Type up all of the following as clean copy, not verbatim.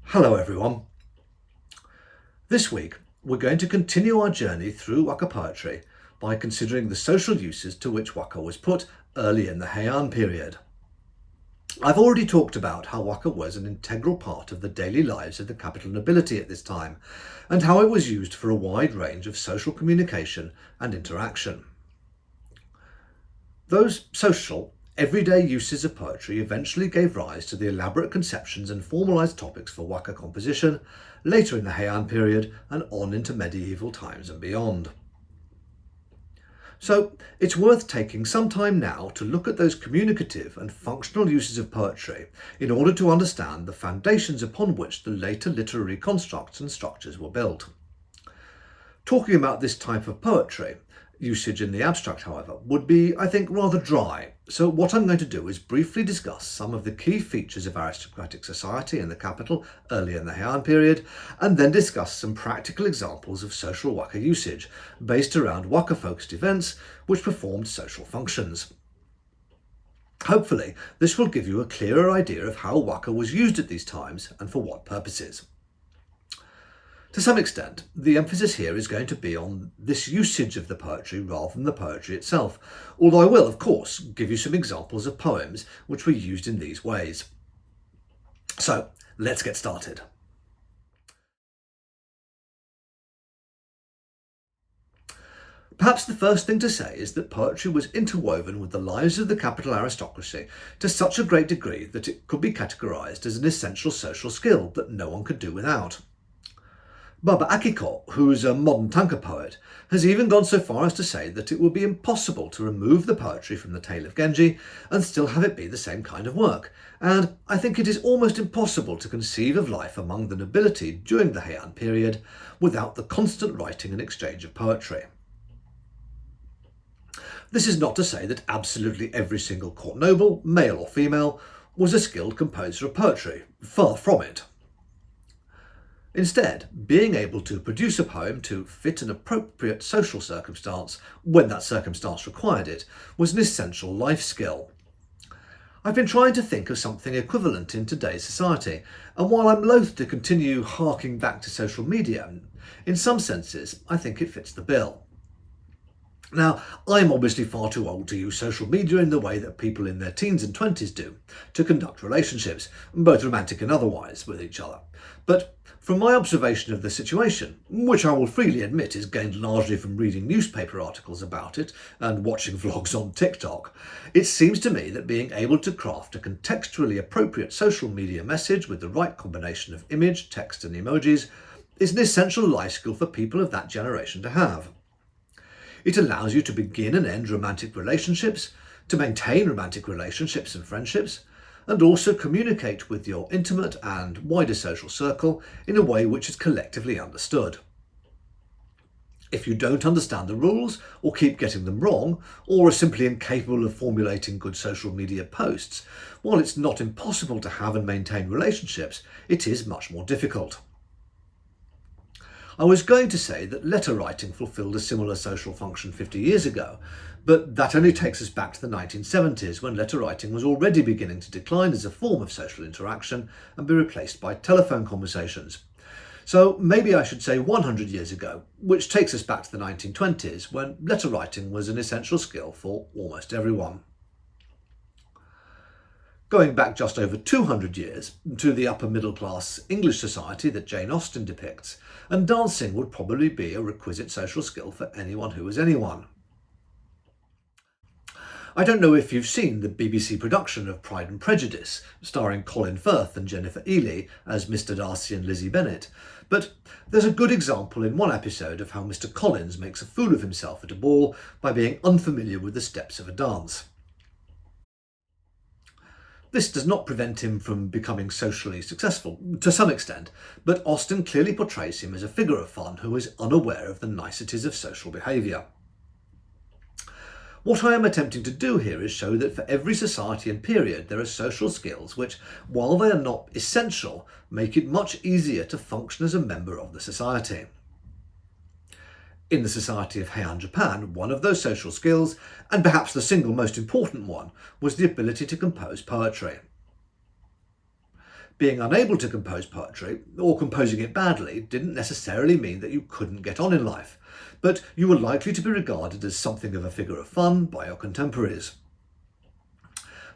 Hello everyone. This week we're going to continue our journey through Waka poetry by considering the social uses to which Waka was put early in the Heian period. I've already talked about how Waka was an integral part of the daily lives of the capital nobility at this time, and how it was used for a wide range of social communication and interaction. Those social, everyday uses of poetry eventually gave rise to the elaborate conceptions and formalised topics for Waka composition later in the Heian period and on into medieval times and beyond. So it's worth taking some time now to look at those communicative and functional uses of poetry in order to understand the foundations upon which the later literary constructs and structures were built. Talking about this type of poetry, usage in the abstract, however, would be, I think, rather dry. So what I'm going to do is briefly discuss some of the key features of aristocratic society in the capital early in the Heian period, and then discuss some practical examples of social Waka usage based around Waka-focused events which performed social functions. Hopefully, this will give you a clearer idea of how Waka was used at these times and for what purposes. To some extent, the emphasis here is going to be on this usage of the poetry rather than the poetry itself, although I will, of course, give you some examples of poems which were used in these ways. So, let's get started. Perhaps the first thing to say is that poetry was interwoven with the lives of the capital aristocracy to such a great degree that it could be categorised as an essential social skill that no one could do without. Baba Akiko, who's a modern tanka poet, has even gone so far as to say that it would be impossible to remove the poetry from the Tale of Genji and still have it be the same kind of work, and I think it is almost impossible to conceive of life among the nobility during the Heian period without the constant writing and exchange of poetry. This is not to say that absolutely every single court noble, male or female, was a skilled composer of poetry. Far from it. Instead, being able to produce a poem to fit an appropriate social circumstance, when that circumstance required it, was an essential life skill. I've been trying to think of something equivalent in today's society, and while I'm loath to continue harking back to social media, in some senses I think it fits the bill. Now, I'm obviously far too old to use social media in the way that people in their teens and 20s do, to conduct relationships, both romantic and otherwise, with each other. But from my observation of the situation, which I will freely admit is gained largely from reading newspaper articles about it and watching vlogs on TikTok, it seems to me that being able to craft a contextually appropriate social media message with the right combination of image, text and emojis is an essential life skill for people of that generation to have. It allows you to begin and end romantic relationships, to maintain romantic relationships and friendships, and also communicate with your intimate and wider social circle in a way which is collectively understood. If you don't understand the rules, or keep getting them wrong, or are simply incapable of formulating good social media posts, while it's not impossible to have and maintain relationships, it is much more difficult. I was going to say that letter writing fulfilled a similar social function 50 years ago, but that only takes us back to the 1970s when letter writing was already beginning to decline as a form of social interaction and be replaced by telephone conversations. So maybe I should say 100 years ago, which takes us back to the 1920s when letter writing was an essential skill for almost everyone. Going back just over 200 years to the upper middle class English society that Jane Austen depicts, and dancing would probably be a requisite social skill for anyone who was anyone. I don't know if you've seen the BBC production of Pride and Prejudice, starring Colin Firth and Jennifer Ely as Mr. Darcy and Lizzie Bennet, but there's a good example in one episode of how Mr. Collins makes a fool of himself at a ball by being unfamiliar with the steps of a dance. This does not prevent him from becoming socially successful, to some extent, but Austen clearly portrays him as a figure of fun who is unaware of the niceties of social behaviour. What I am attempting to do here is show that for every society and period there are social skills which, while they are not essential, make it much easier to function as a member of the society. In the society of Heian Japan, one of those social skills, and perhaps the single most important one, was the ability to compose poetry. Being unable to compose poetry, or composing it badly, didn't necessarily mean that you couldn't get on in life, but you were likely to be regarded as something of a figure of fun by your contemporaries.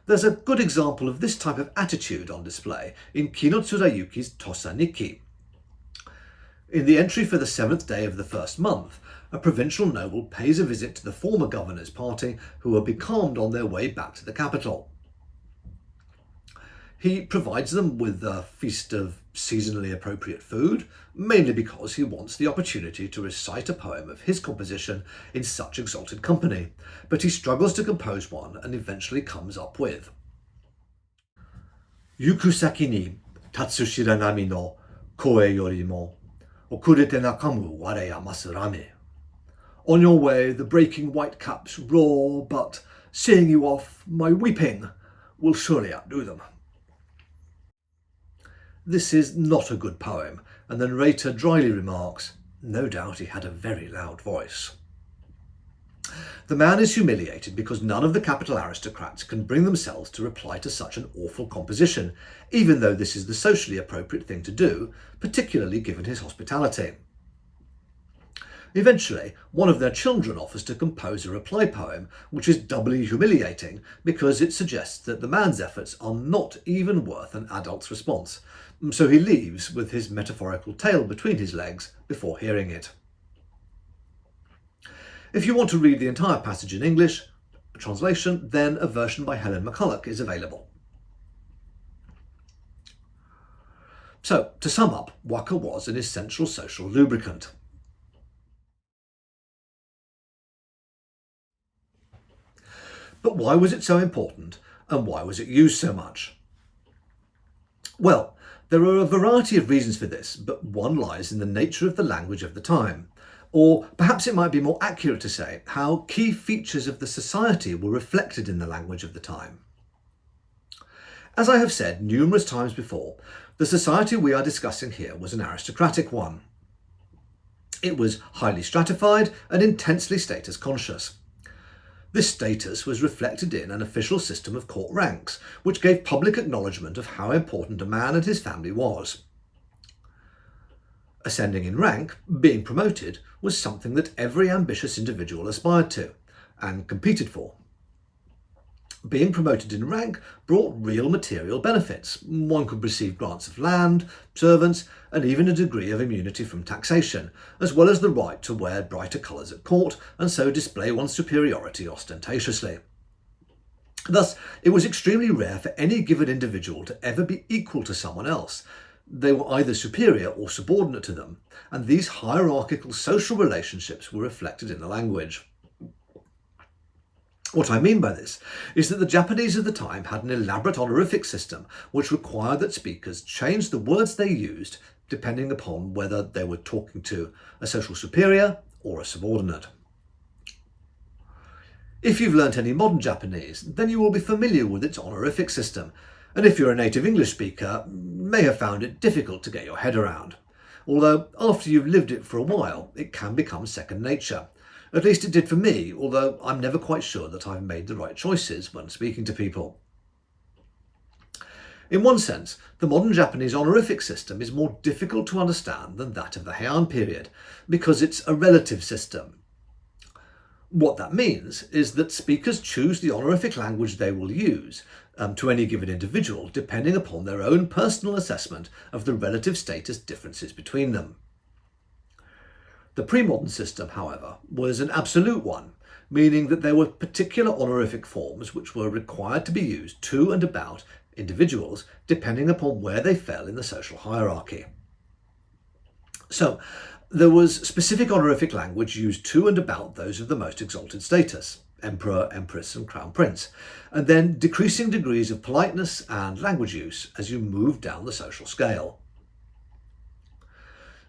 There's a good example of this type of attitude on display in Kino Tsurayuki's Tosa Nikki. In the entry for the 7th day of the first month, a provincial noble pays a visit to the former governor's party, who are becalmed on their way back to the capital. He provides them with a feast of seasonally appropriate food, mainly because he wants the opportunity to recite a poem of his composition in such exalted company, but he struggles to compose one and eventually comes up with Yukusaki ni tatsu shiranami no koe yorimo okurete nakamu ware yamasu rame. On your way, the breaking whitecaps roar, but seeing you off, my weeping will surely outdo them. This is not a good poem, and the narrator dryly remarks, no doubt he had a very loud voice. The man is humiliated because none of the capital aristocrats can bring themselves to reply to such an awful composition, even though this is the socially appropriate thing to do, particularly given his hospitality. Eventually, one of their children offers to compose a reply poem, which is doubly humiliating because it suggests that the man's efforts are not even worth an adult's response, so he leaves with his metaphorical tail between his legs before hearing it. If you want to read the entire passage in English, a translation, then a version by Helen McCulloch is available. So, to sum up, Waka was an essential social lubricant. But why was it so important, and why was it used so much? Well, there are a variety of reasons for this, but one lies in the nature of the language of the time. Or perhaps it might be more accurate to say how key features of the society were reflected in the language of the time. As I have said numerous times before, the society we are discussing here was an aristocratic one. It was highly stratified and intensely status conscious. This status was reflected in an official system of court ranks, which gave public acknowledgement of how important a man and his family was. Ascending in rank, being promoted, was something that every ambitious individual aspired to and competed for. Being promoted in rank brought real material benefits. One could receive grants of land, servants, and even a degree of immunity from taxation, as well as the right to wear brighter colours at court and so display one's superiority ostentatiously. Thus, it was extremely rare for any given individual to ever be equal to someone else. They were either superior or subordinate to them, and these hierarchical social relationships were reflected in the language. What I mean by this is that the Japanese of the time had an elaborate honorific system which required that speakers change the words they used depending upon whether they were talking to a social superior or a subordinate. If you've learnt any modern Japanese, then you will be familiar with its honorific system, and if you're a native English speaker, may have found it difficult to get your head around. Although after you've lived it for a while, it can become second nature. At least it did for me, although I'm never quite sure that I've made the right choices when speaking to people. In one sense, the modern Japanese honorific system is more difficult to understand than that of the Heian period, because it's a relative system. What that means is that speakers choose the honorific language they will use to any given individual, depending upon their own personal assessment of the relative status differences between them. The pre-modern system, however, was an absolute one, meaning that there were particular honorific forms which were required to be used to and about individuals depending upon where they fell in the social hierarchy. So, there was specific honorific language used to and about those of the most exalted status, emperor, empress and crown prince, and then decreasing degrees of politeness and language use as you moved down the social scale.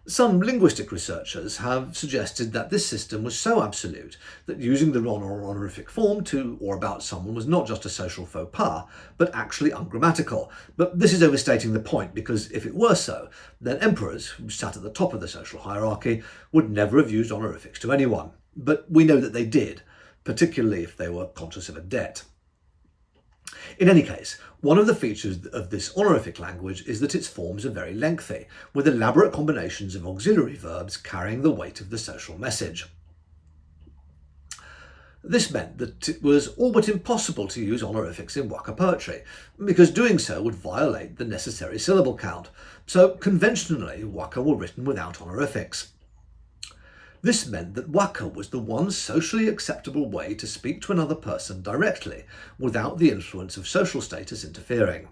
Some linguistic researchers have suggested that this system was so absolute that using the wrong honorific form to or about someone was not just a social faux pas, but actually ungrammatical. But this is overstating the point, because if it were so, then emperors, who sat at the top of the social hierarchy, would never have used honorifics to anyone. But we know that they did, particularly if they were conscious of a debt. In any case, one of the features of this honorific language is that its forms are very lengthy, with elaborate combinations of auxiliary verbs carrying the weight of the social message. This meant that it was all but impossible to use honorifics in Waka poetry, because doing so would violate the necessary syllable count, so conventionally Waka were written without honorifics. This meant that Waka was the one socially acceptable way to speak to another person directly, without the influence of social status interfering.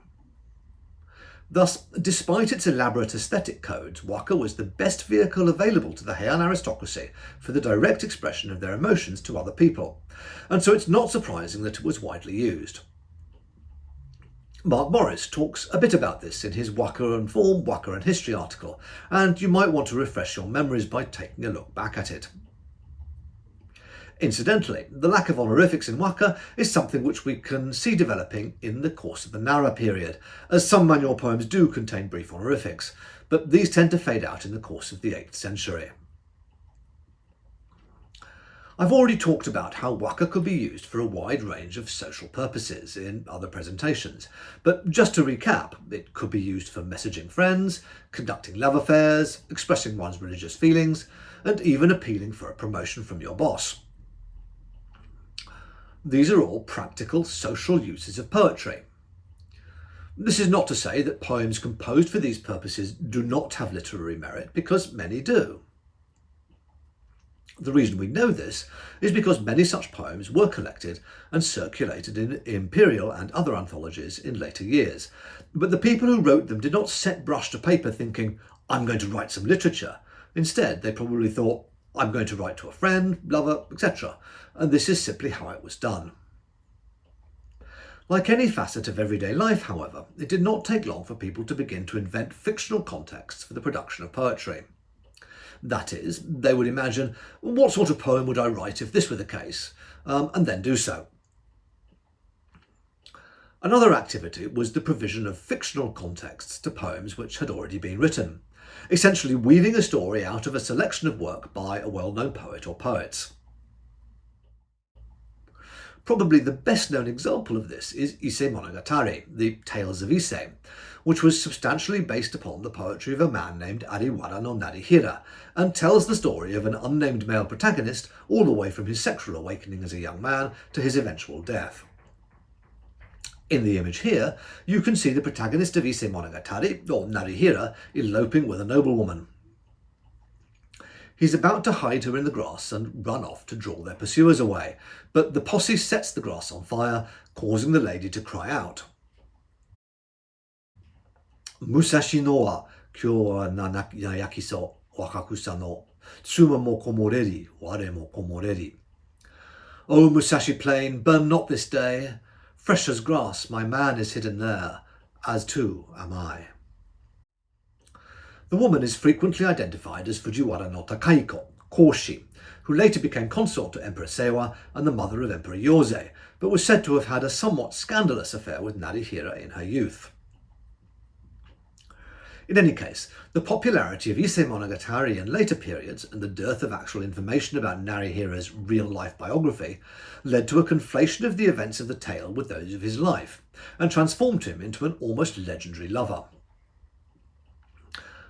Thus, despite its elaborate aesthetic codes, Waka was the best vehicle available to the Heian aristocracy for the direct expression of their emotions to other people, and so it's not surprising that it was widely used. Mark Morris talks a bit about this in his Waka and Form, Waka and History article, and you might want to refresh your memories by taking a look back at it. Incidentally, the lack of honorifics in Waka is something which we can see developing in the course of the Nara period, as some manual poems do contain brief honorifics, but these tend to fade out in the course of the 8th century. I've already talked about how Waka could be used for a wide range of social purposes in other presentations, but just to recap, it could be used for messaging friends, conducting love affairs, expressing one's religious feelings, and even appealing for a promotion from your boss. These are all practical social uses of poetry. This is not to say that poems composed for these purposes do not have literary merit, because many do. The reason we know this is because many such poems were collected and circulated in imperial and other anthologies in later years, but the people who wrote them did not set brush to paper thinking, I'm going to write some literature. Instead, they probably thought, I'm going to write to a friend, lover, etc., and this is simply how it was done. Like any facet of everyday life, however, it did not take long for people to begin to invent fictional contexts for the production of poetry. That is, they would imagine, what sort of poem would I write if this were the case, and then do so. Another activity was the provision of fictional contexts to poems which had already been written, essentially weaving a story out of a selection of work by a well-known poet or poets. Probably the best-known example of this is Ise Monogatari, the Tales of Ise, which was substantially based upon the poetry of a man named Ariwara no Narihira, and tells the story of an unnamed male protagonist all the way from his sexual awakening as a young man to his eventual death. In the image here, you can see the protagonist of Ise Monogatari, or Narihira, eloping with a noblewoman. He's about to hide her in the grass and run off to draw their pursuers away, but the posse sets the grass on fire, causing the lady to cry out. Musashi no wa kyou wa nayakiso wakakusa no tsuma mo komoreri ware mo komoreri. O Musashi Plain, burn not this day. Fresh as grass, my man is hidden there, as too am I. The woman is frequently identified as Fujiwara no Takaiko, Koshi, who later became consort to Emperor Seiwa and the mother of Emperor Yosei, but was said to have had a somewhat scandalous affair with Narihira in her youth. In any case, the popularity of Ise Monogatari in later periods and the dearth of actual information about Narihira's real-life biography led to a conflation of the events of the tale with those of his life, and transformed him into an almost legendary lover.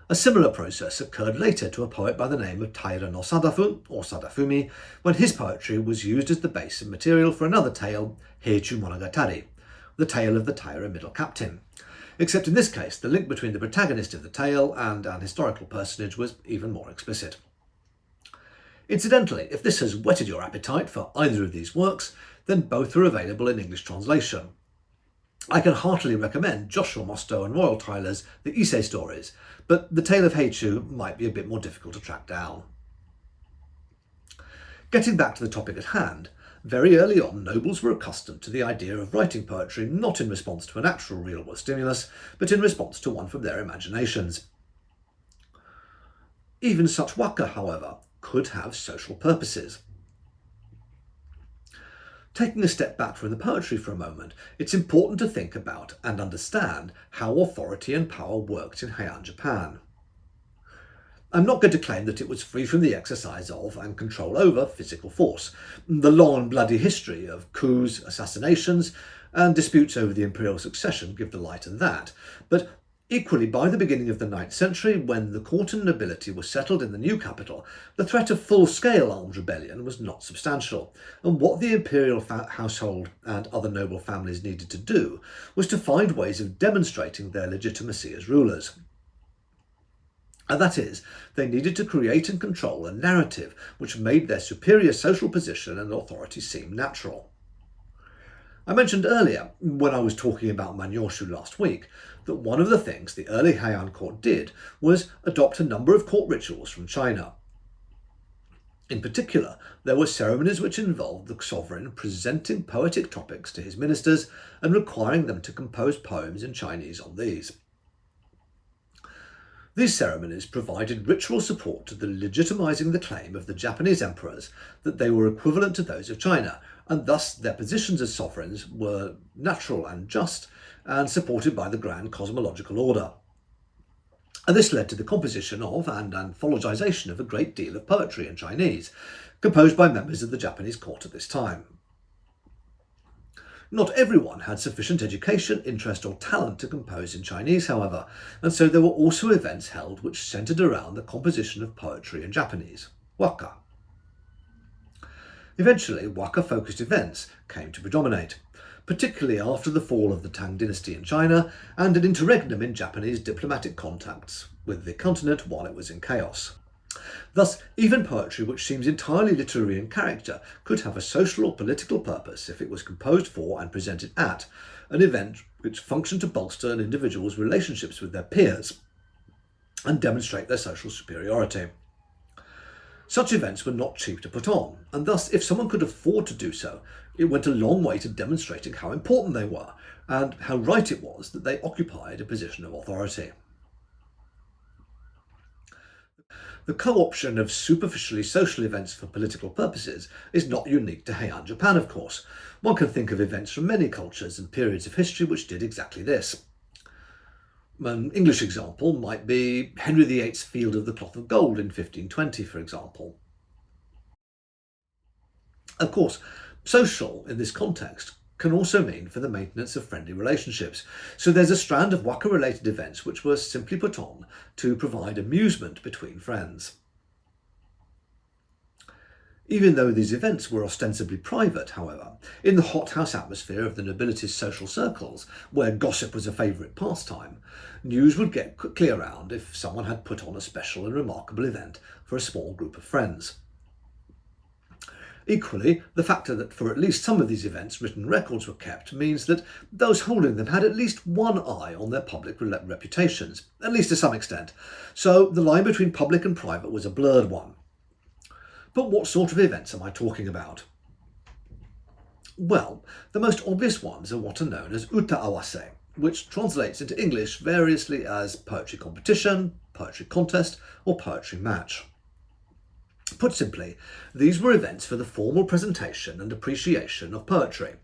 A similar process occurred later to a poet by the name of Taira no Sadafu, or Sadafumi, when his poetry was used as the base of material for another tale, Heichu Monogatari, the tale of the Taira middle captain. Except in this case, the link between the protagonist of the tale and an historical personage was even more explicit. Incidentally, if this has whetted your appetite for either of these works, then both are available in English translation. I can heartily recommend Joshua Mostow and Royal Tyler's The Ise Stories, but The Tale of Heichu might be a bit more difficult to track down. Getting back to the topic at hand, very early on nobles were accustomed to the idea of writing poetry not in response to an actual real-world stimulus, but in response to one from their imaginations. Even such waka, however, could have social purposes. Taking a step back from the poetry for a moment, it's important to think about and understand how authority and power worked in Heian Japan. I'm not going to claim that it was free from the exercise of and control over physical force. The long and bloody history of coups, assassinations, and disputes over the imperial succession give the lie to that. But equally, by the beginning of the 9th century, when the court and nobility were settled in the new capital, the threat of full-scale armed rebellion was not substantial, and what the imperial household and other noble families needed to do was to find ways of demonstrating their legitimacy as rulers. And that is, they needed to create and control a narrative which made their superior social position and authority seem natural. I mentioned earlier, when I was talking about Manyoshu last week, that one of the things the early Heian court did was adopt a number of court rituals from China. In particular, there were ceremonies which involved the sovereign presenting poetic topics to his ministers and requiring them to compose poems in Chinese on these. These ceremonies provided ritual support to the legitimizing the claim of the Japanese emperors that they were equivalent to those of China, and thus their positions as sovereigns were natural and just, and supported by the grand cosmological order. And this led to the composition of and anthologization of a great deal of poetry in Chinese, composed by members of the Japanese court at this time. Not everyone had sufficient education, interest or talent to compose in Chinese, however, and so there were also events held which centred around the composition of poetry in Japanese, Waka. Eventually, Waka-focused events came to predominate, particularly after the fall of the Tang dynasty in China and an interregnum in Japanese diplomatic contacts with the continent while it was in chaos. Thus, even poetry which seems entirely literary in character could have a social or political purpose if it was composed for and presented at an event which functioned to bolster an individual's relationships with their peers and demonstrate their social superiority. Such events were not cheap to put on, and thus if someone could afford to do so, it went a long way to demonstrating how important they were and how right it was that they occupied a position of authority. The co-option of superficially social events for political purposes is not unique to Heian Japan, of course. One can think of events from many cultures and periods of history which did exactly this. An English example might be Henry VIII's Field of the Cloth of Gold in 1520, for example. Of course, social in this context can also mean for the maintenance of friendly relationships. So there's a strand of Waka-related events which were simply put on to provide amusement between friends. Even though these events were ostensibly private, however, in the hothouse atmosphere of the nobility's social circles, where gossip was a favourite pastime, news would get quickly around if someone had put on a special and remarkable event for a small group of friends. Equally, the fact that for at least some of these events written records were kept means that those holding them had at least one eye on their public reputations, at least to some extent, so the line between public and private was a blurred one. But what sort of events am I talking about? Well, the most obvious ones are what are known as uta awase, which translates into English variously as poetry competition, poetry contest, or poetry match. Put simply, these were events for the formal presentation and appreciation of poetry.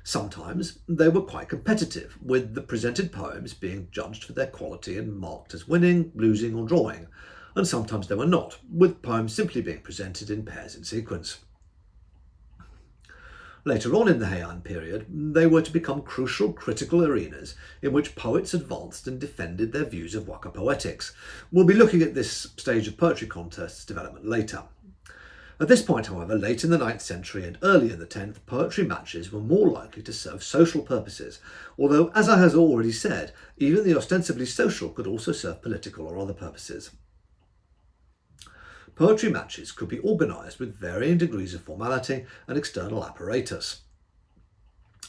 Sometimes they were quite competitive, with the presented poems being judged for their quality and marked as winning, losing or drawing, and sometimes they were not, with poems simply being presented in pairs in sequence. Later on in the Heian period, they were to become crucial critical arenas in which poets advanced and defended their views of Waka poetics. We'll be looking at this stage of poetry contests development later. At this point, however, late in the 9th century and early in the 10th, poetry matches were more likely to serve social purposes, although, as I have already said, even the ostensibly social could also serve political or other purposes. Poetry matches could be organised with varying degrees of formality and external apparatus.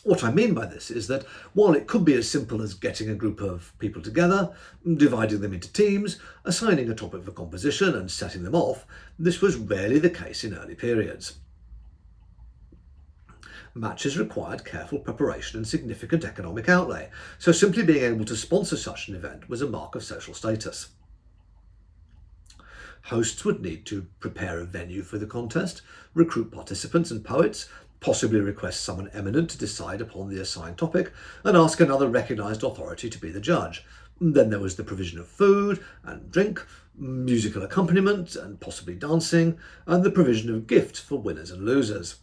What I mean by this is that while it could be as simple as getting a group of people together, dividing them into teams, assigning a topic for composition and setting them off, this was rarely the case in early periods. Matches required careful preparation and significant economic outlay, so simply being able to sponsor such an event was a mark of social status. Hosts would need to prepare a venue for the contest, recruit participants and poets, possibly request someone eminent to decide upon the assigned topic, and ask another recognised authority to be the judge. Then there was the provision of food and drink, musical accompaniment and possibly dancing, and the provision of gifts for winners and losers.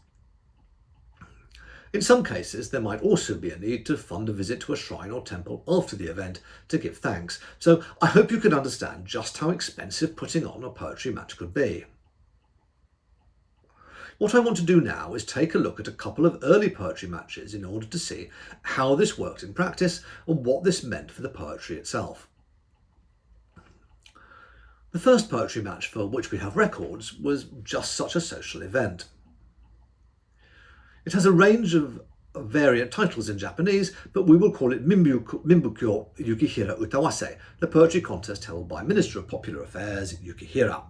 In some cases, there might also be a need to fund a visit to a shrine or temple after the event to give thanks, so I hope you can understand just how expensive putting on a poetry match could be. What I want to do now is take a look at a couple of early poetry matches in order to see how this worked in practice and what this meant for the poetry itself. The first poetry match for which we have records was just such a social event. It has a range of variant titles in Japanese, but we will call it Mimbukyo Yukihira Utawase, the poetry contest held by Minister of Popular Affairs Yukihira.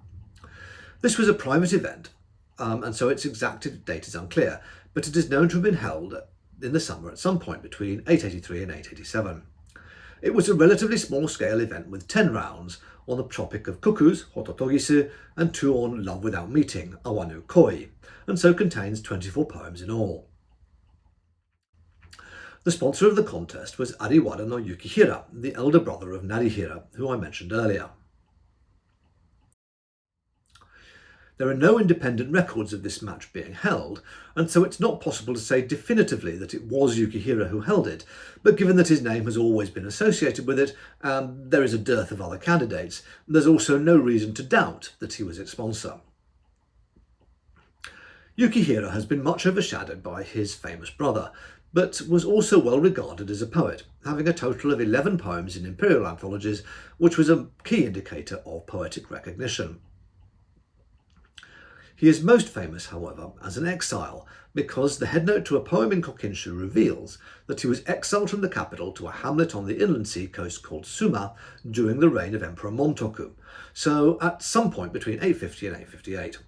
This was a private event, and so its exact date is unclear, but it is known to have been held in the summer at some point between 883 and 887. It was a relatively small-scale event with 10 rounds on the topic of cuckoos, hototogisu, and 2 on love without meeting, awanu koi, and so contains 24 poems in all. The sponsor of the contest was Ariwara no Yukihira, the elder brother of Narihira, who I mentioned earlier. There are no independent records of this match being held, and so it's not possible to say definitively that it was Yukihira who held it, but given that his name has always been associated with it, and there is a dearth of other candidates, there's also no reason to doubt that he was its sponsor. Yukihira has been much overshadowed by his famous brother, but was also well regarded as a poet, having a total of 11 poems in imperial anthologies, which was a key indicator of poetic recognition. He is most famous, however, as an exile, because the headnote to a poem in Kokinshu reveals that he was exiled from the capital to a hamlet on the inland sea coast called Suma during the reign of Emperor Montoku, so at some point between 850 and 858.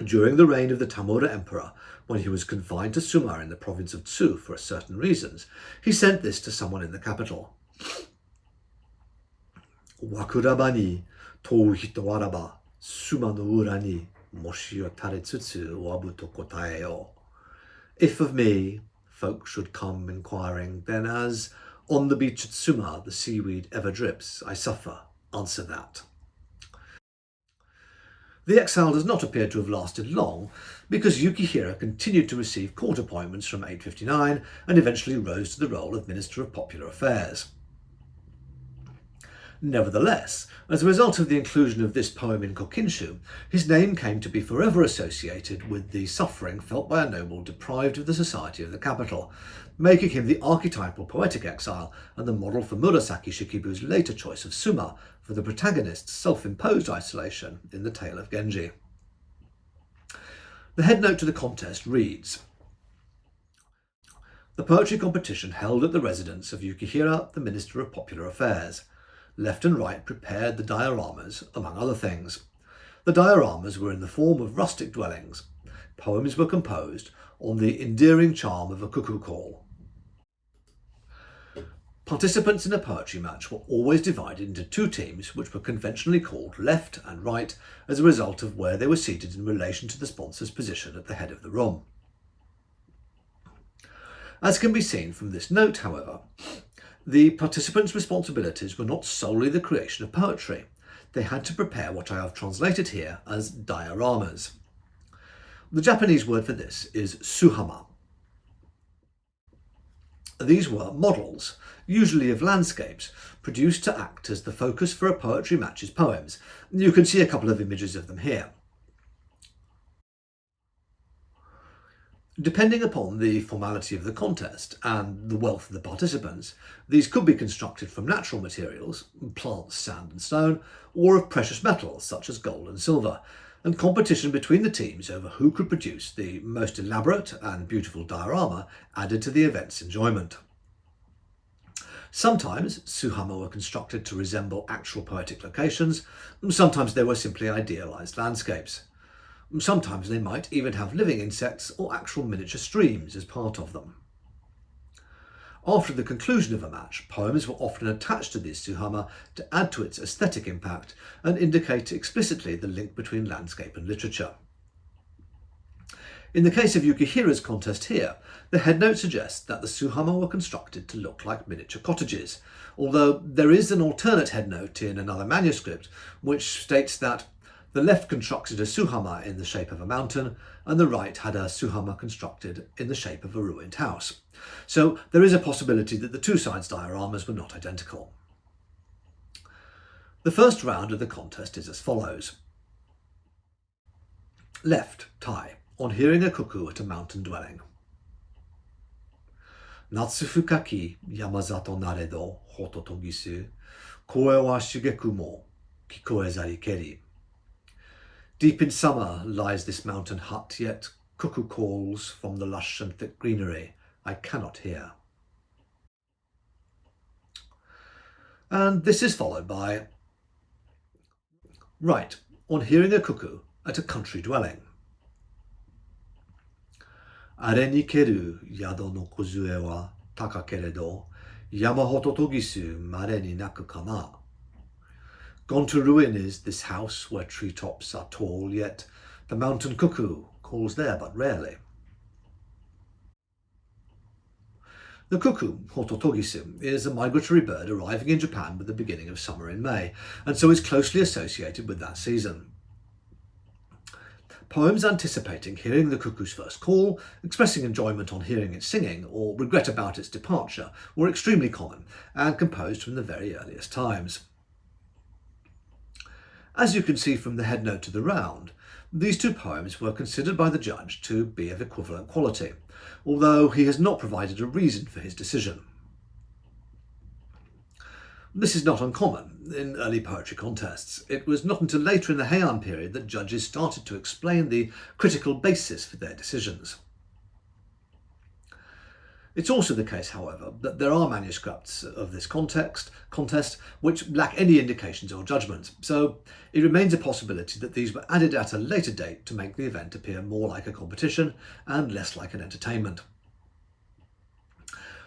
During the reign of the Tamura Emperor, when he was confined to Suma in the province of Tsu for certain reasons, he sent this to someone in the capital. Wakuraba ni tou hito waraba, Suma no ura ni moshi o taretsutsu wabu to kotae yo. If of me folk should come inquiring, then as on the beach at Suma the seaweed ever drips, I suffer, answer that. The exile does not appear to have lasted long, because Yukihira continued to receive court appointments from 859 and eventually rose to the role of Minister of Popular Affairs. Nevertheless, as a result of the inclusion of this poem in Kokinshu, his name came to be forever associated with the suffering felt by a noble deprived of the society of the capital, making him the archetypal poetic exile and the model for Murasaki Shikibu's later choice of Suma for the protagonist's self-imposed isolation in the tale of Genji. The headnote to the contest reads: The poetry competition held at the residence of Yukihira, the Minister of Popular Affairs. Left and right prepared the dioramas, among other things. The dioramas were in the form of rustic dwellings. Poems were composed on the endearing charm of a cuckoo call. Participants in a poetry match were always divided into 2 teams, which were conventionally called left and right as a result of where they were seated in relation to the sponsor's position at the head of the room. As can be seen from this note, however, the participants' responsibilities were not solely the creation of poetry. They had to prepare what I have translated here as dioramas. The Japanese word for this is suhama. These were models, usually of landscapes, produced to act as the focus for a poetry match's poems. You can see a couple of images of them here. Depending upon the formality of the contest and the wealth of the participants, these could be constructed from natural materials, plants, sand and stone, or of precious metals such as gold and silver, and competition between the teams over who could produce the most elaborate and beautiful diorama added to the event's enjoyment. Sometimes suhama were constructed to resemble actual poetic locations, and sometimes they were simply idealised landscapes. Sometimes they might even have living insects or actual miniature streams as part of them. After the conclusion of a match, poems were often attached to these suhama to add to its aesthetic impact and indicate explicitly the link between landscape and literature. In the case of Yukihira's contest here, the headnote suggests that the suhama were constructed to look like miniature cottages, although there is an alternate headnote in another manuscript which states that The left constructed a suhama in the shape of a mountain, and the right had a suhama constructed in the shape of a ruined house. So there is a possibility that the two sides' dioramas were not identical. The first round of the contest is as follows. Left, Tai, on hearing a cuckoo at a mountain dwelling. Natsufukaki yamazato naredo hototogisu, koe wa shigeku mo kikoezari keri. Deep in summer lies this mountain hut, yet cuckoo calls from the lush and thick greenery I cannot hear. And this is followed by right, on hearing a cuckoo at a country dwelling. Are ni keru yado no kozue wa taka keredo, yama hototogisu mare ni naku kana. Gone to ruin is this house where treetops are tall, yet the mountain cuckoo calls there but rarely. The cuckoo, hototogisu, is a migratory bird arriving in Japan with the beginning of summer in May, and so is closely associated with that season. Poems anticipating hearing the cuckoo's first call, expressing enjoyment on hearing it singing, or regret about its departure were extremely common and composed from the very earliest times. As you can see from the headnote to the round, these two poems were considered by the judge to be of equivalent quality, although he has not provided a reason for his decision. This is not uncommon in early poetry contests. It was not until later in the Heian period that judges started to explain the critical basis for their decisions. It's also the case, however, that there are manuscripts of this contest which lack any indications or judgment, so it remains a possibility that these were added at a later date to make the event appear more like a competition and less like an entertainment.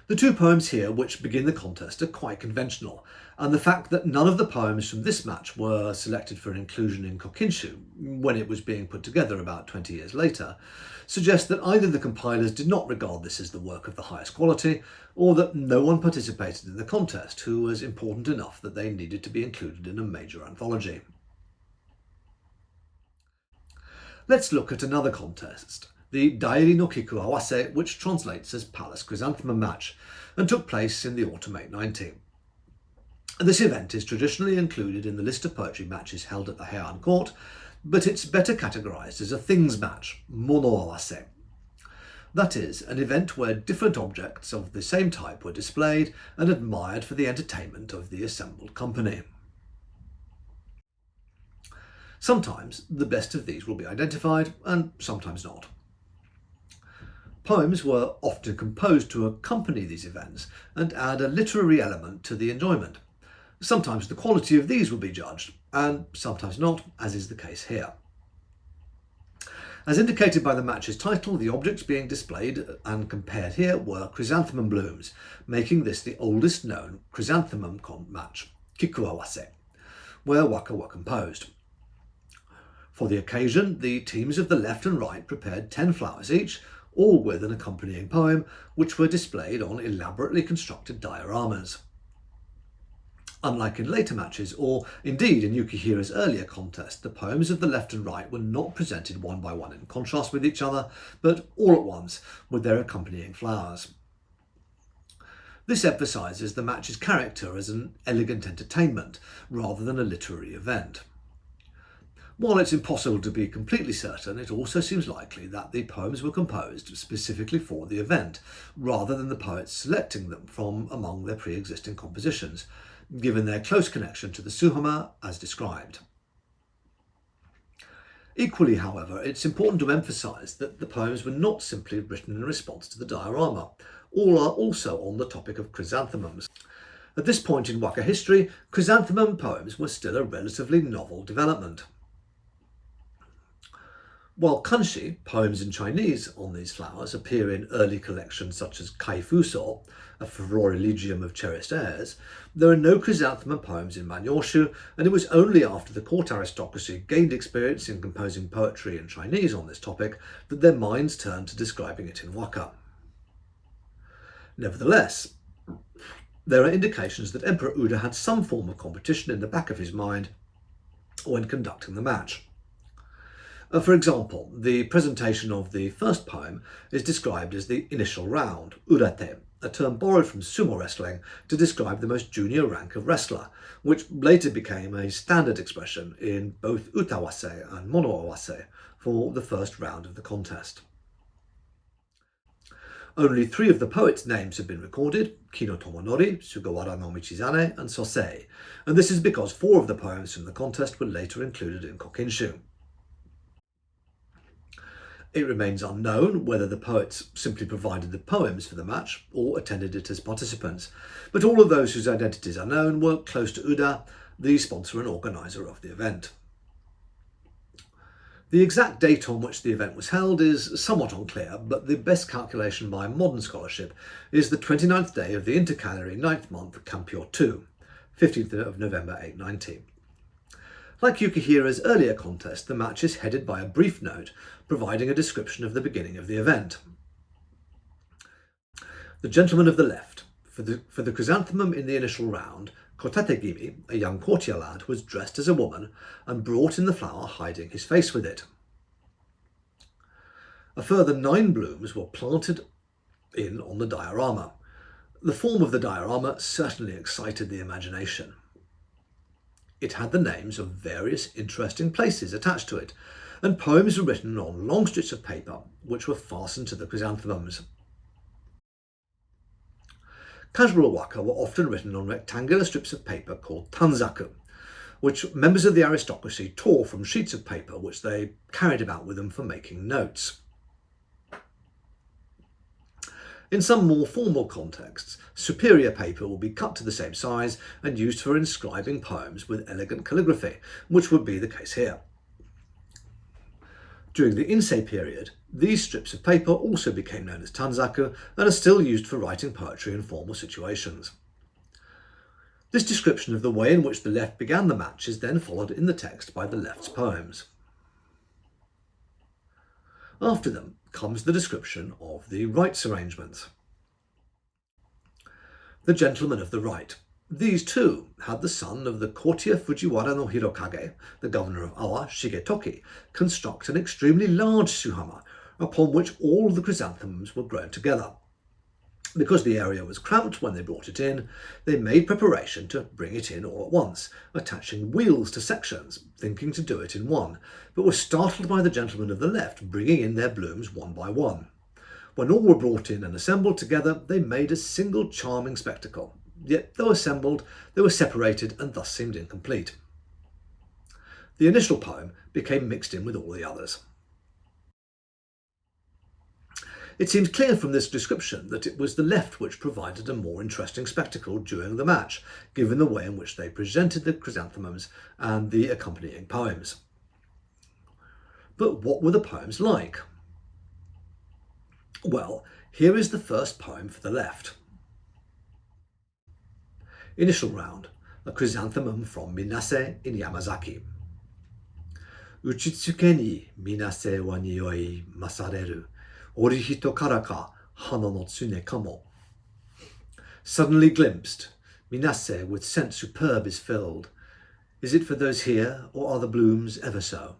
The two poems here which begin the contest are quite conventional, and the fact that none of the poems from this match were selected for inclusion in Kokinshu when it was being put together about 20 years later suggests that either the compilers did not regard this as the work of the highest quality, or that no one participated in the contest who was important enough that they needed to be included in a major anthology. Let's look at another contest, the Dairi no Kiku Awase, which translates as Palace Chrysanthemum Match, and took place in the autumn 890. This event is traditionally included in the list of poetry matches held at the Heian court, but it's better categorised as a things match, mono awase. That is, an event where different objects of the same type were displayed and admired for the entertainment of the assembled company. Sometimes the best of these will be identified, and sometimes not. Poems were often composed to accompany these events and add a literary element to the enjoyment. Sometimes the quality of these will be judged, and sometimes not, as is the case here. As indicated by the match's title, the objects being displayed and compared here were chrysanthemum blooms, making this the oldest known chrysanthemum match, Kiku Awase, where Waka were composed. For the occasion, the teams of the left and right prepared 10 flowers each, all with an accompanying poem, which were displayed on elaborately constructed dioramas. Unlike in later matches, or indeed in Yukihira's earlier contest, the poems of the left and right were not presented one by one in contrast with each other, but all at once with their accompanying flowers. This emphasises the match's character as an elegant entertainment rather than a literary event. While it's impossible to be completely certain, it also seems likely that the poems were composed specifically for the event, rather than the poets selecting them from among their pre-existing compositions, given their close connection to the Suhama as described. Equally, however, it's important to emphasise that the poems were not simply written in response to the diorama. All are also on the topic of chrysanthemums. At this point in Waka history, chrysanthemum poems were still a relatively novel development. While kanshi, poems in Chinese on these flowers, appear in early collections such as Kaifuso, a florilegium of cherished airs, there are no chrysanthemum poems in Manyoshu, and it was only after the court aristocracy gained experience in composing poetry in Chinese on this topic that their minds turned to describing it in Waka. Nevertheless, there are indications that Emperor Uda had some form of competition in the back of his mind when conducting the match. For example, the presentation of the first poem is described as the initial round, urate, a term borrowed from sumo wrestling to describe the most junior rank of wrestler, which later became a standard expression in both utawase and monoawase for the first round of the contest. Only 3 of the poets' names have been recorded, Kino Tomonori, Sugawara no Michizane and Sosei, and this is because 4 of the poems from the contest were later included in Kokinshu. It remains unknown whether the poets simply provided the poems for the match or attended it as participants, but all of those whose identities are known were close to Uda, the sponsor and organiser of the event. The exact date on which the event was held is somewhat unclear, but the best calculation by modern scholarship is the 29th day of the intercalary 9th month Kampyo 2, 15th of November 890. Like Yukihira's earlier contest, the match is headed by a brief note providing a description of the beginning of the event. The gentleman of the left. For the chrysanthemum in the initial round, Kotategimi, a young courtier lad, was dressed as a woman and brought in the flower, hiding his face with it. A further 9 blooms were planted in on the diorama. The form of the diorama certainly excited the imagination. It had the names of various interesting places attached to it, and poems were written on long strips of paper which were fastened to the chrysanthemums. Casual waka were often written on rectangular strips of paper called tanzaku, which members of the aristocracy tore from sheets of paper which they carried about with them for making notes. In some more formal contexts, superior paper will be cut to the same size and used for inscribing poems with elegant calligraphy, which would be the case here. During the Insei period, these strips of paper also became known as tanzaku and are still used for writing poetry in formal situations. This description of the way in which the left began the match is then followed in the text by the left's poems. After them comes the description of the right's arrangements. The gentlemen of the right. These too had the son of the courtier Fujiwara no Hirokage, the governor of Awa, Shigetoki, construct an extremely large suhama upon which all the chrysanthemums were grown together. Because the area was cramped when they brought it in, they made preparation to bring it in all at once, attaching wheels to sections, thinking to do it in one, but were startled by the gentlemen of the left bringing in their blooms one by one. When all were brought in and assembled together, they made a single charming spectacle. Yet, though assembled, they were separated and thus seemed incomplete. The initial poem became mixed in with all the others. It seems clear from this description that it was the left which provided a more interesting spectacle during the match, given the way in which they presented the chrysanthemums and the accompanying poems. But what were the poems like? Well, here is the first poem for the left. Initial round, a chrysanthemum from Minase in Yamazaki. Uchitsuke ni Minase wa nioi masareru, orihito karaka hana no tsune kamo. Suddenly glimpsed, Minase with scent superb is filled. Is it for those here, or are the blooms ever so?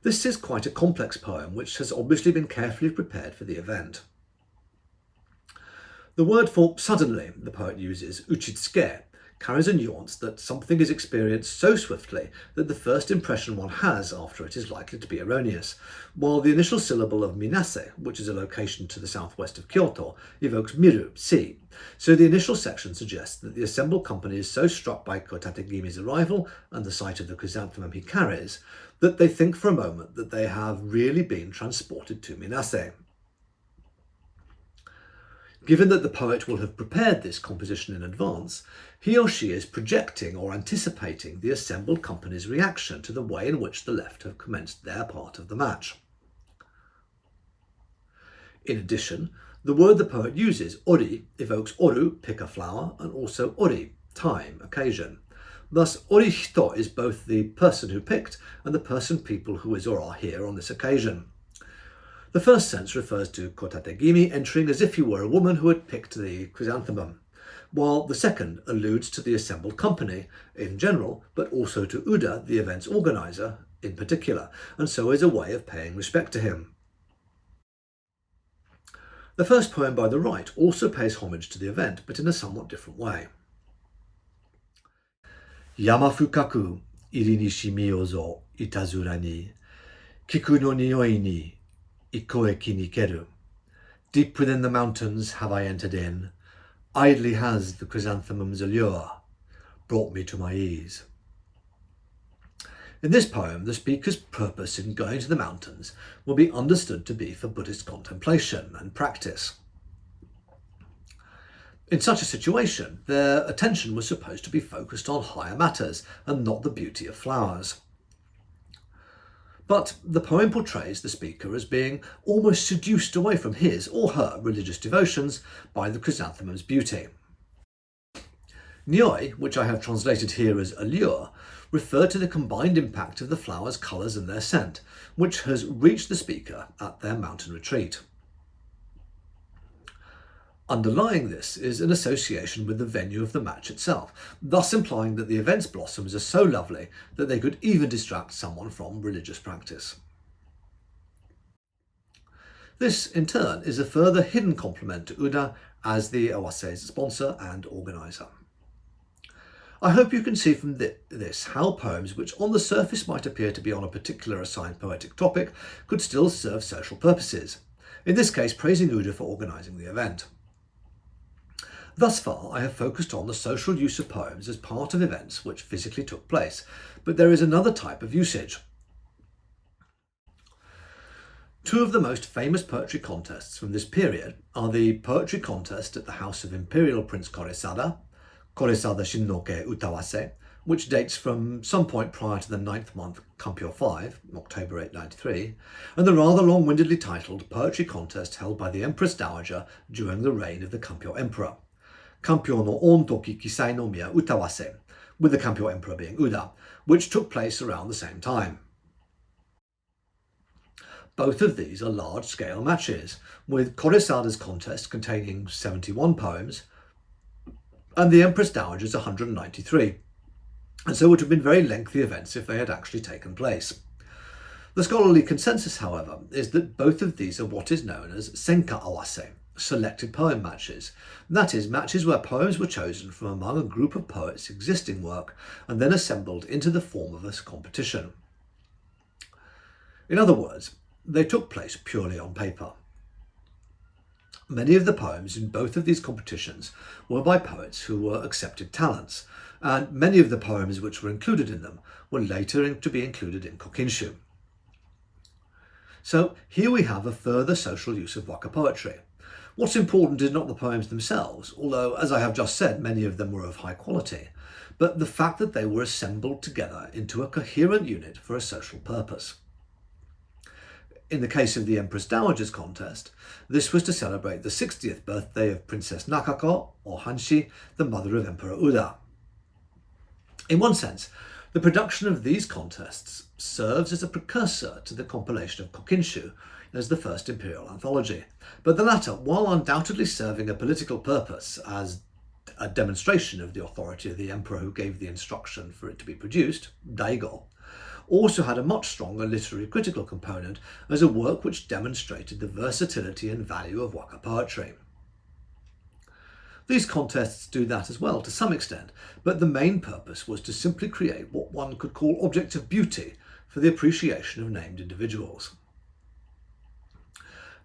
This is quite a complex poem which has obviously been carefully prepared for the event. The word for suddenly the poet uses, uchitsuke, carries a nuance that something is experienced so swiftly that the first impression one has after it is likely to be erroneous, while the initial syllable of Minase, which is a location to the southwest of Kyoto, evokes miru, see. So the initial section suggests that the assembled company is so struck by Kotategimi's arrival and the sight of the chrysanthemum he carries, that they think for a moment that they have really been transported to Minase. Given that the poet will have prepared this composition in advance, he or she is projecting or anticipating the assembled company's reaction to the way in which the left have commenced their part of the match. In addition, the word the poet uses, ori, evokes oru, pick a flower, and also ori, time, occasion. Thus, orihito is both the person who picked and the person people who is or are here on this occasion. The first sense refers to Kotategimi entering as if he were a woman who had picked the chrysanthemum, while the second alludes to the assembled company in general, but also to Uda, the event's organiser, in particular, and so is a way of paying respect to him. The first poem by the right also pays homage to the event, but in a somewhat different way. Yama fukaku iri ni shimiyo zo itazura ni, kiku no nioi ni ikoeki ni keru. Deep within the mountains have I entered in, idly has the chrysanthemum's allure brought me to my ease. In this poem, the speaker's purpose in going to the mountains will be understood to be for Buddhist contemplation and practice. In such a situation, their attention was supposed to be focused on higher matters and not the beauty of flowers. But the poem portrays the speaker as being almost seduced away from his or her religious devotions by the chrysanthemum's beauty. Nioi, which I have translated here as allure, refer to the combined impact of the flowers' colours and their scent, which has reached the speaker at their mountain retreat. Underlying this is an association with the venue of the match itself, thus implying that the event's blossoms are so lovely that they could even distract someone from religious practice. This, in turn, is a further hidden compliment to Uda as the Awase's sponsor and organiser. I hope you can see from this how poems which on the surface might appear to be on a particular assigned poetic topic could still serve social purposes, in this case praising Uda for organising the event. Thus far, I have focused on the social use of poems as part of events which physically took place, but there is another type of usage. Two of the most famous poetry contests from this period are the poetry contest at the house of Imperial Prince Koresada, Koresada Shinnoke Utawase, which dates from some point prior to the 9th month Kampyo 5, October 893, and the rather long-windedly titled poetry contest held by the Empress Dowager during the reign of the Kampyo Emperor, Kampyo no Ontoki Kisai no Miya Utawase, with the Kampyo Emperor being Uda, which took place around the same time. Both of these are large-scale matches, with Koresada's contest containing 71 poems and the Empress Dowager's 193, and so would have been very lengthy events if they had actually taken place. The scholarly consensus, however, is that both of these are what is known as Senka Awase, selected poem matches. That is, matches where poems were chosen from among a group of poets' existing work and then assembled into the form of a competition. In other words, they took place purely on paper. Many of the poems in both of these competitions were by poets who were accepted talents, and many of the poems which were included in them were later to be included in kokinshu. So here we have a further social use of waka poetry. What's important is not the poems themselves, although, as I have just said, many of them were of high quality, but the fact that they were assembled together into a coherent unit for a social purpose. In the case of the Empress Dowager's contest, this was to celebrate the 60th birthday of Princess Nakako, or Hanshi, the mother of Emperor Uda. In one sense, the production of these contests serves as a precursor to the compilation of Kokinshu as the first imperial anthology, but the latter, while undoubtedly serving a political purpose as a demonstration of the authority of the emperor who gave the instruction for it to be produced, Daigo, also had a much stronger literary critical component as a work which demonstrated the versatility and value of waka poetry. These contests do that as well to some extent, but the main purpose was to simply create what one could call objects of beauty for the appreciation of named individuals.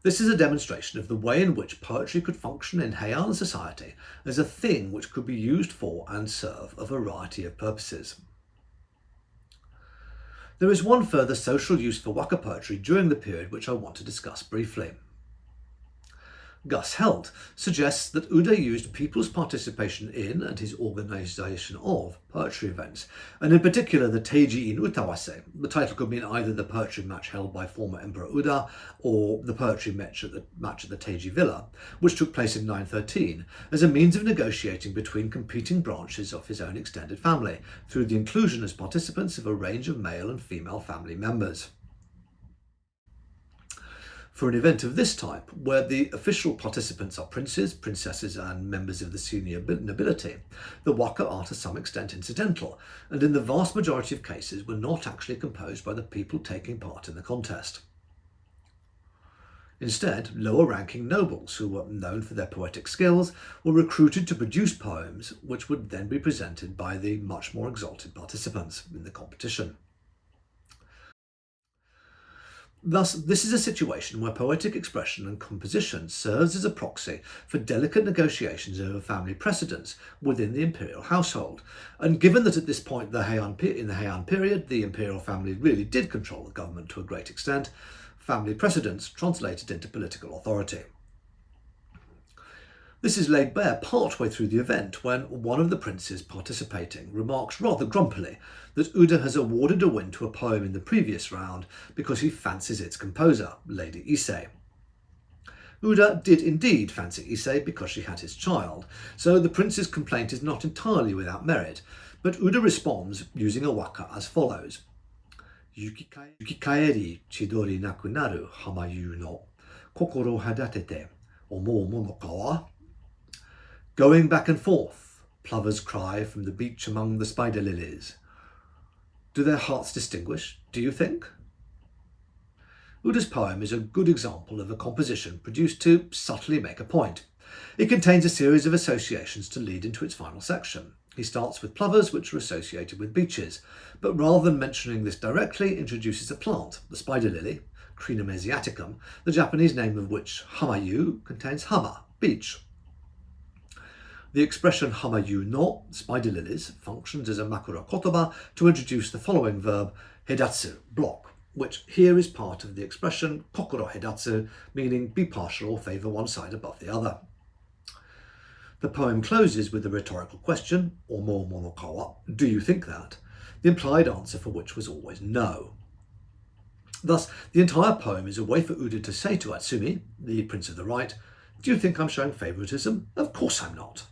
This is a demonstration of the way in which poetry could function in Heian society as a thing which could be used for and serve a variety of purposes. There is one further social use for waka poetry during the period which I want to discuss briefly. Gus Helt suggests that Uda used people's participation in and his organisation of poetry events, and in particular the Teiji in Utawase. The title could mean either the poetry match held by former Emperor Uda or the poetry match at the Teiji Villa, which took place in 913, as a means of negotiating between competing branches of his own extended family, through the inclusion as participants of a range of male and female family members. For an event of this type, where the official participants are princes, princesses, and members of the senior nobility, the waka are to some extent incidental, and in the vast majority of cases were not actually composed by the people taking part in the contest. Instead, lower-ranking nobles, who were known for their poetic skills, were recruited to produce poems which would then be presented by the much more exalted participants in the competition. Thus, this is a situation where poetic expression and composition serves as a proxy for delicate negotiations over family precedence within the imperial household. And given that at this point in the Heian period, the imperial family really did control the government to a great extent, family precedence translated into political authority. This is laid bare partway through the event when one of the princes participating remarks rather grumpily that Uda has awarded a win to a poem in the previous round because he fancies its composer, Lady Issei. Uda did indeed fancy Issei because she had his child, so the prince's complaint is not entirely without merit, but Uda responds using a waka as follows. Yukikaeri chidori naku naru hamayu no kokoro hadatete omou monoka wa. Going back and forth, plovers cry from the beach among the spider lilies. Do their hearts distinguish, do you think? Uda's poem is a good example of a composition produced to subtly make a point. It contains a series of associations to lead into its final section. He starts with plovers, which are associated with beaches, but rather than mentioning this directly, introduces a plant, the spider lily, Crinum asiaticum, the Japanese name of which, hamayu, contains hama, beach. The expression hamayu no, spider lilies, functions as a makura kotoba to introduce the following verb, hidatsu, block, which here is part of the expression kokoro hidatsu, meaning be partial or favour one side above the other. The poem closes with a rhetorical question, omou monoka wa, do you think that? The implied answer for which was always no. Thus, the entire poem is a way for Uda to say to Atsumi, the prince of the right, do you think I'm showing favouritism? Of course I'm not.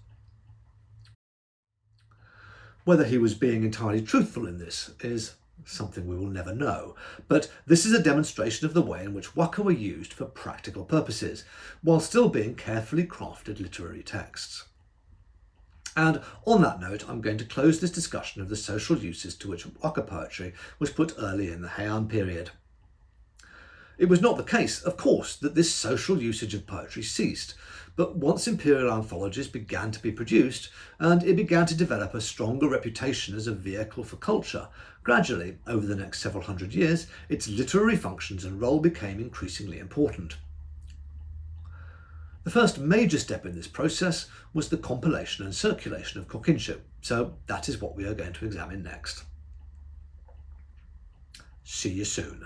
Whether he was being entirely truthful in this is something we will never know, but this is a demonstration of the way in which waka were used for practical purposes, while still being carefully crafted literary texts. And on that note, I'm going to close this discussion of the social uses to which waka poetry was put early in the Heian period. It was not the case, of course, that this social usage of poetry ceased, but once imperial anthologies began to be produced, and it began to develop a stronger reputation as a vehicle for culture, gradually, over the next several hundred years, its literary functions and role became increasingly important. The first major step in this process was the compilation and circulation of kokinshu, so that is what we are going to examine next. See you soon.